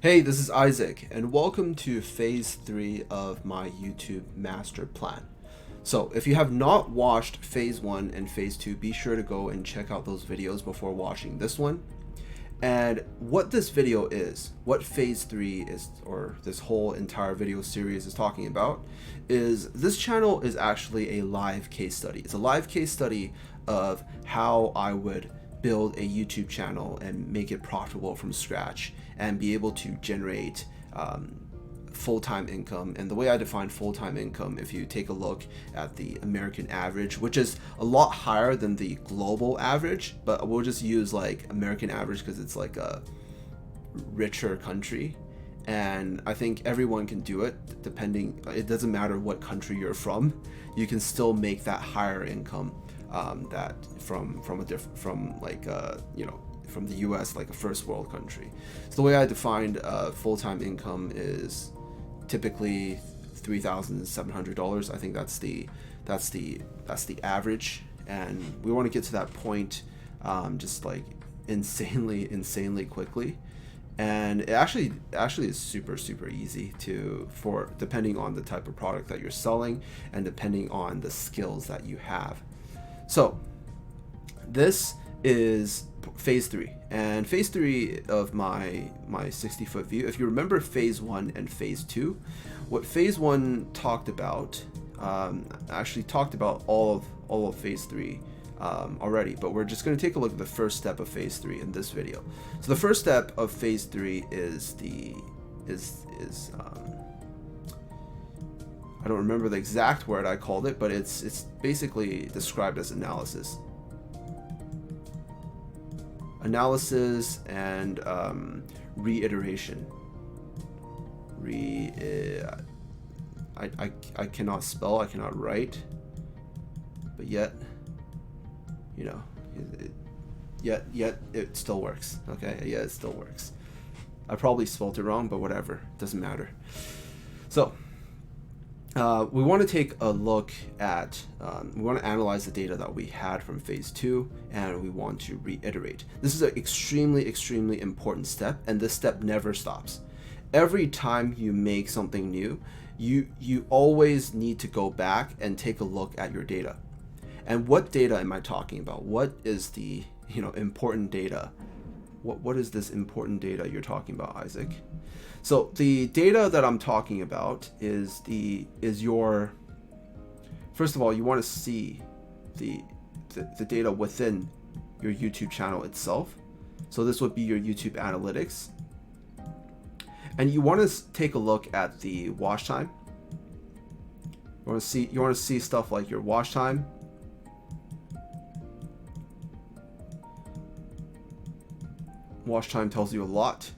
Hey, this is Isaac, and welcome to phase 3 of my YouTube master plan. So, if you have not watched phase 1 and phase 2, be sure to go and check out those videos before watching this one. And what this video is, what phase 3 is, or this whole entire video series is talking about, is this channel is actually a live case study. It's a live case study of how I would build a YouTube channel and make it profitable from scratch and be able to generate full-time income. And the way I define full-time income, if you take a look at the American average, which is a lot higher than the global average, but we'll just use like American average because it's like a richer country. And I think everyone can do it, depending, it doesn't matter what country you're from, you can still make that higher income that from the US, like a first world country. So the way I defined full-time income is typically $3,700. I think that's the average, and we want to get to that point just like insanely quickly. And it actually is super easy for depending on the type of product that you're selling and depending on the skills that you have. So this is phase 3, and phase 3 of my 60-foot view. If you remember phase 1 and phase 2, what phase 1 talked about, actually talked about all of phase 3 already, but we're just going to take a look at the first step of phase 3 in this video. So the first step of phase 3 is I don't remember the exact word I called it, but it's basically described as analysis and reiteration. I cannot spell, I cannot write, but yet, yet it still works. Okay, yeah, it still works. I probably spelled it wrong, but whatever, doesn't matter. So we want to take a look at, we want to analyze the data that we had from phase 2, and we want to reiterate. This is an extremely important step, and this step never stops. Every time you make something new, you always need to go back and take a look at your data. And what data am I talking about? What is the important data? What is this important data you're talking about, Isaac? So the data that I'm talking about is your, first of all, you want to see the data within your YouTube channel itself. So this would be your YouTube analytics. And you want to take a look at the watch time. You want to see stuff like your watch time. Watch time tells you a lot.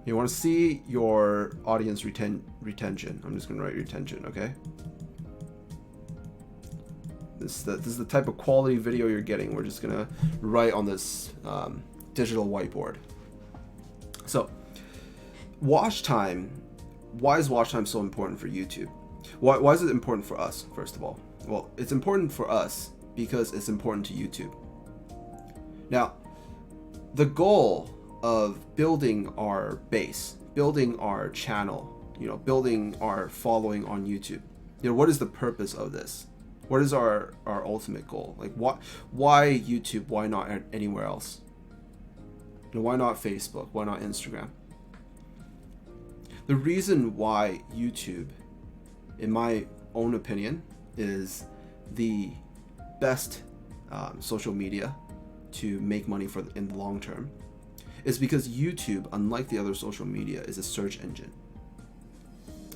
You want to see your audience retention. I'm just going to write retention, okay? This is the type of quality video you're getting. We're just going to write on this digital whiteboard. So, watch time. Why is watch time so important for YouTube? Why is it important for us, first of all? Well, it's important for us because it's important to YouTube. Now, the goal of building our base, building our channel, building our following on YouTube, what is the purpose of this? What is our ultimate goal? Like, why YouTube? Why not anywhere else? Why not Facebook? Why not Instagram? The reason why YouTube, in my own opinion, is the best social media to make money in the long term is because YouTube, unlike the other social media, is a search engine.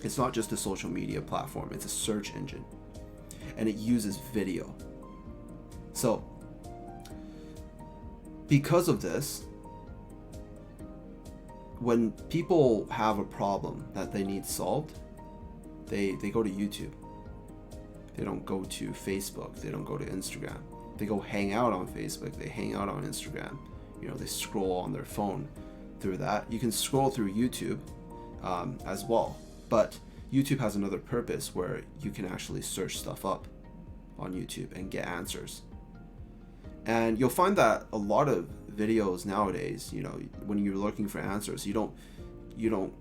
It's not just a social media platform, it's a search engine, and it uses video. So because of this, when people have a problem that they need solved, they go to YouTube. They don't go to Facebook, they don't go to Instagram. They go hang out on Facebook, they hang out on Instagram, they scroll on their phone through that. You can scroll through YouTube as well, but YouTube has another purpose where you can actually search stuff up on YouTube and get answers. And you'll find that a lot of videos nowadays, when you're looking for answers, you don't you don't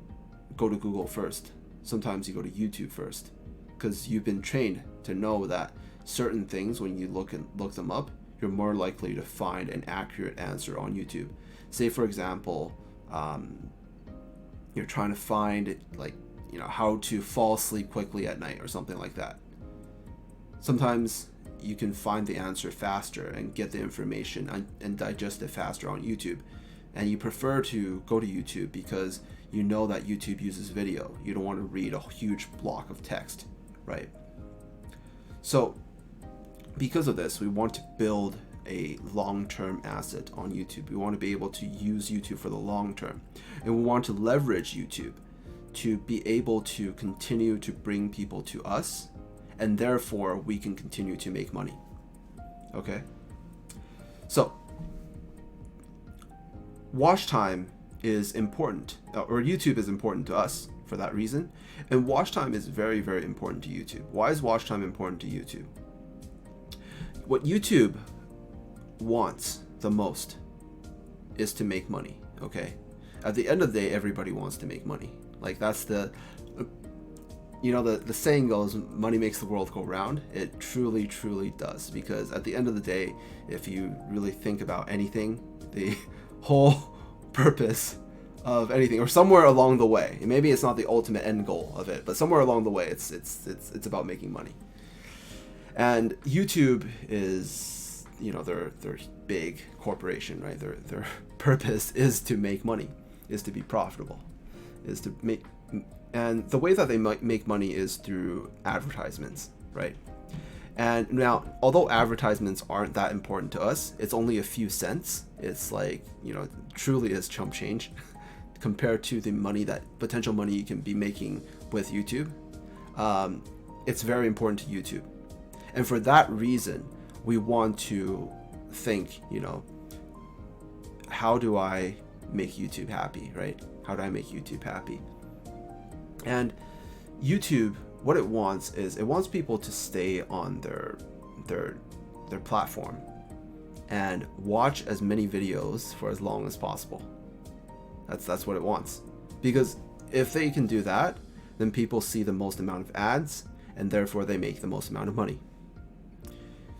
go to Google first. Sometimes you go to YouTube first, because you've been trained to know that certain things, when you look them up, you're more likely to find an accurate answer on YouTube. Say for example, you're trying to find how to fall asleep quickly at night or something like that. Sometimes you can find the answer faster and get the information and digest it faster on YouTube. And you prefer to go to YouTube because you know that YouTube uses video. You don't want to read a huge block of text, right? So because of this, we want to build a long-term asset on YouTube. We want to be able to use YouTube for the long term. And we want to leverage YouTube to be able to continue to bring people to us, and therefore we can continue to make money. Okay? So watch time is important, or YouTube is important to us for that reason. And watch time is very, very important to YouTube. Why is watch time important to YouTube? What YouTube wants the most is to make money, okay? At the end of the day, everybody wants to make money. Like, that's the saying goes, money makes the world go round. It truly, truly does. Because at the end of the day, if you really think about anything, the whole purpose of anything, or somewhere along the way, and maybe it's not the ultimate end goal of it, but somewhere along the way, it's about making money. And YouTube is, their big corporation, right? Their purpose is to make money, is to be profitable, is to make, and the way that they make money is through advertisements, right? And now, although advertisements aren't that important to us, it's only a few cents. It's like, truly is chump change compared to the potential money you can be making with YouTube. It's very important to YouTube. And for that reason, we want to think, how do I make YouTube happy, right? How do I make YouTube happy? And YouTube, what it wants is, it wants people to stay on their platform and watch as many videos for as long as possible. That's what it wants. Because if they can do that, then people see the most amount of ads, and therefore they make the most amount of money.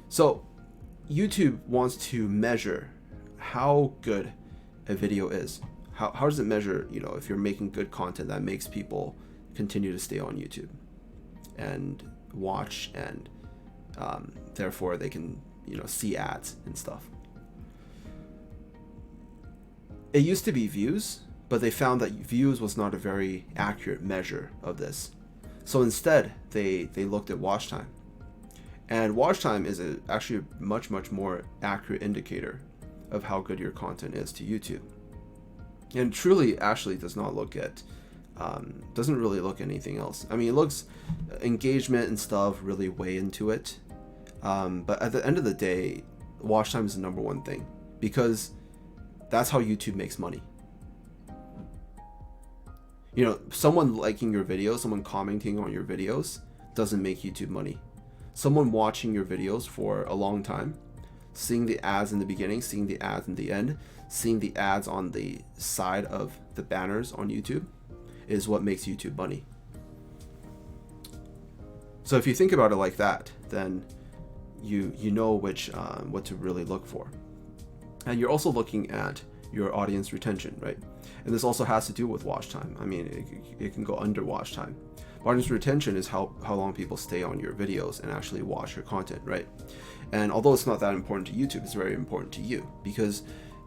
So YouTube wants to measure how good a video is. How does it measure, if you're making good content that makes people continue to stay on YouTube and watch, and therefore they can, see ads and stuff. It used to be views, but they found that views was not a very accurate measure of this. So instead, they looked at watch time. And watch time is actually a much, much more accurate indicator of how good your content is to YouTube. And truly actually does not look at, doesn't really look at anything else. I mean, it looks, engagement and stuff really weigh into it. But at the end of the day, watch time is the number one thing, because that's how YouTube makes money. Someone liking your videos, someone commenting on your videos doesn't make YouTube money. Someone watching your videos for a long time, seeing the ads in the beginning, seeing the ads in the end, seeing the ads on the side of the banners on YouTube is what makes YouTube money. So if you think about it like that, then you know what to really look for. And you're also looking at your audience retention, right? And this also has to do with watch time. I mean, it can go under watch time. Audience retention is how long people stay on your videos and actually watch your content, right? And although it's not that important to YouTube, it's very important to you, because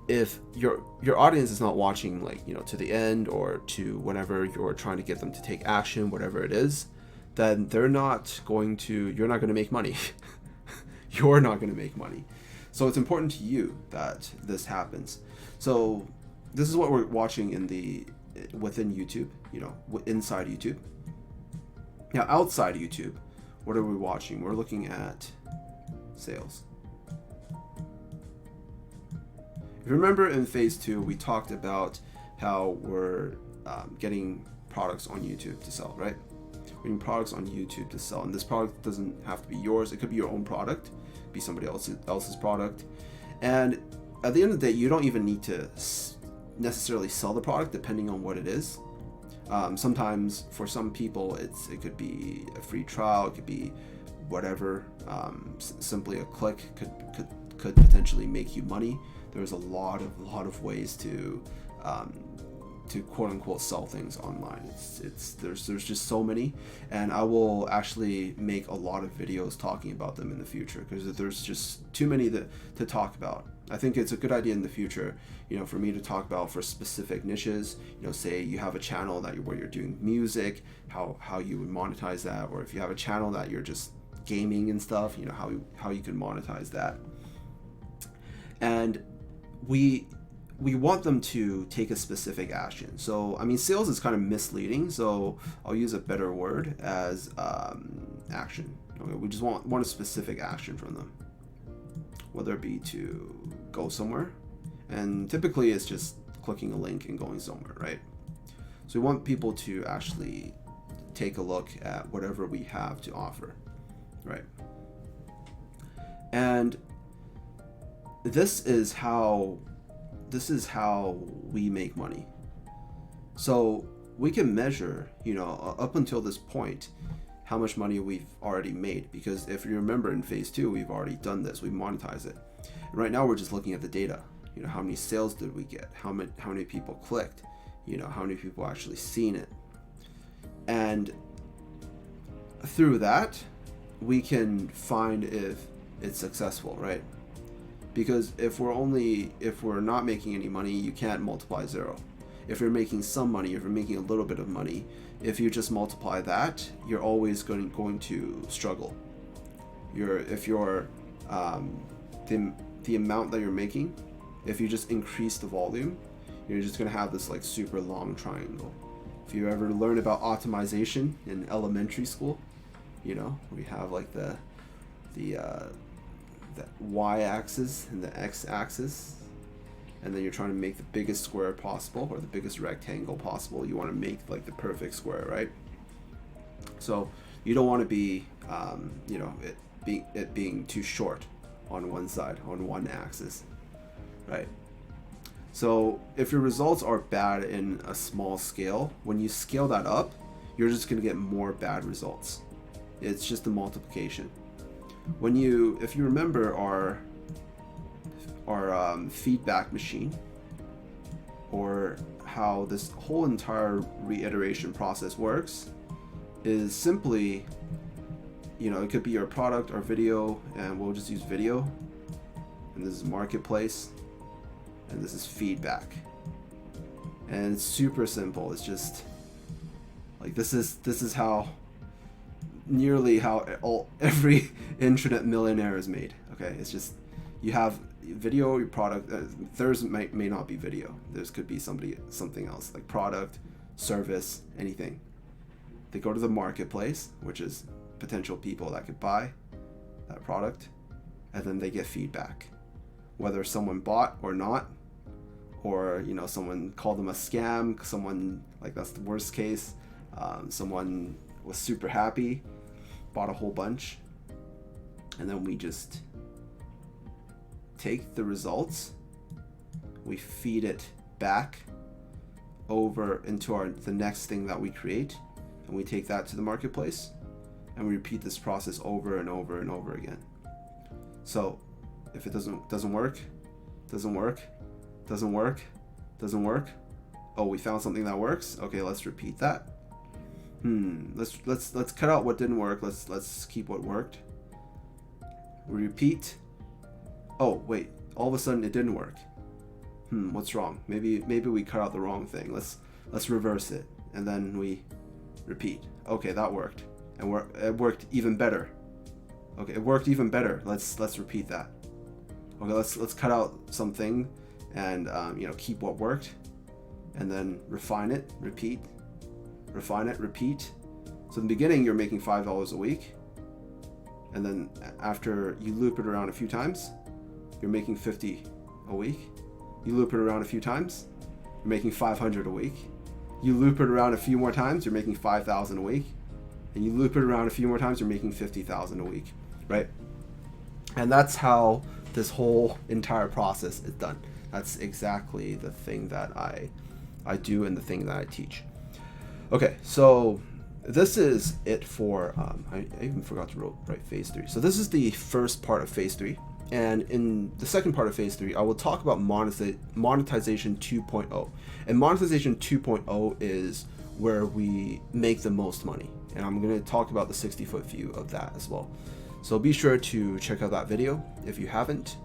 if your audience is not watching, to the end, or to whenever you're trying to get them to take action, whatever it is, then you're not going to make money. You're not going to make money. So it's important to you that this happens. So this is what we're watching within YouTube, inside YouTube. Now, outside YouTube, what are we watching? We're looking at sales. If you remember in phase 2, we talked about how we're getting products on YouTube to sell, right? We're getting products on YouTube to sell. And this product doesn't have to be yours. It could be your own product, be somebody else's product. And at the end of the day, you don't even need to necessarily sell the product, depending on what it is. Sometimes for some people it could be a free trial, it could be whatever. Simply a click could potentially make you money. There's a lot of ways to quote unquote sell things online. There's just so many, and I will actually make a lot of videos talking about them in the future, because there's just too many to talk about. I think it's a good idea in the future, for me to talk about for specific niches. Say you have a channel where you're doing music, how you would monetize that, or if you have a channel that you're just gaming and stuff, how you can monetize that. And we want them to take a specific action. So I mean, sales is kind of misleading, so I'll use a better word as action. Okay, we just want a specific action from them, whether it be to go somewhere, and typically it's just clicking a link and going somewhere, right? So we want people to actually take a look at whatever we have to offer, right? And this is how we make money. So we can measure, up until this point, how much money we've already made, because if you remember in phase 2, we've already done this, we monetize it. And right now we're just looking at the data. How many sales did we get? How many people clicked? How many people actually seen it? And through that, we can find if it's successful, right? Because if we're not making any money, you can't multiply 0. If you're making some money, if you're making a little bit of money, if you just multiply that, you're always going to struggle. The amount that you're making, if you just increase the volume, you're just going to have this like super long triangle. If you ever learn about optimization in elementary school, we have like the y-axis and the x-axis, and then you're trying to make the biggest square possible, or the biggest rectangle possible. You want to make like the perfect square, right? So you don't want to be it being too short on one side, on one axis, right? So if your results are bad in a small scale, when you scale that up, you're just going to get more bad results. It's just a multiplication. If you remember our feedback machine, or how this whole entire reiteration process works, is simply, it could be your product or video, and we'll just use video, and this is marketplace, and this is feedback. And it's super simple. It's just like this is how every internet millionaire is made. Okay, it's just, you have video, your product. Theirs may not be video. Theirs could be something else, like product, service, anything. They go to the marketplace, which is potential people that could buy that product, and then they get feedback, whether someone bought or not, or someone called them a scam, someone, like, that's the worst case, someone was super happy, bought a whole bunch, and then we just take the results, we feed it back over into the next thing that we create, and we take that to the marketplace, and we repeat this process over and over and over again. So if it doesn't work, oh, we found something that works, okay, let's repeat that. Let's cut out what didn't work, let's keep what worked. We repeat. Oh wait, all of a sudden it didn't work. What's wrong? Maybe we cut out the wrong thing. Let's reverse it, and then we repeat. Okay, that worked, and it worked even better. Okay, it worked even better. Let's repeat that. Okay, let's cut out something, and keep what worked, and then refine it, repeat, refine it, repeat. So in the beginning, you're making $5 a week, and then after you loop it around a few times, you're making 50 a week. You loop it around a few times, you're making 500 a week. You loop it around a few more times, you're making 5,000 a week. And you loop it around a few more times, you're making 50,000 a week, right? And that's how this whole entire process is done. That's exactly the thing that I do and the thing that I teach. Okay, so this is it for, I even forgot to write phase 3. So this is the first part of phase 3. And in the second part of phase 3, I will talk about monetization 2.0. And monetization 2.0 is where we make the most money. And I'm going to talk about the 60-foot view of that as well. So be sure to check out that video if you haven't.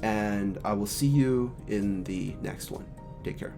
And I will see you in the next one. Take care.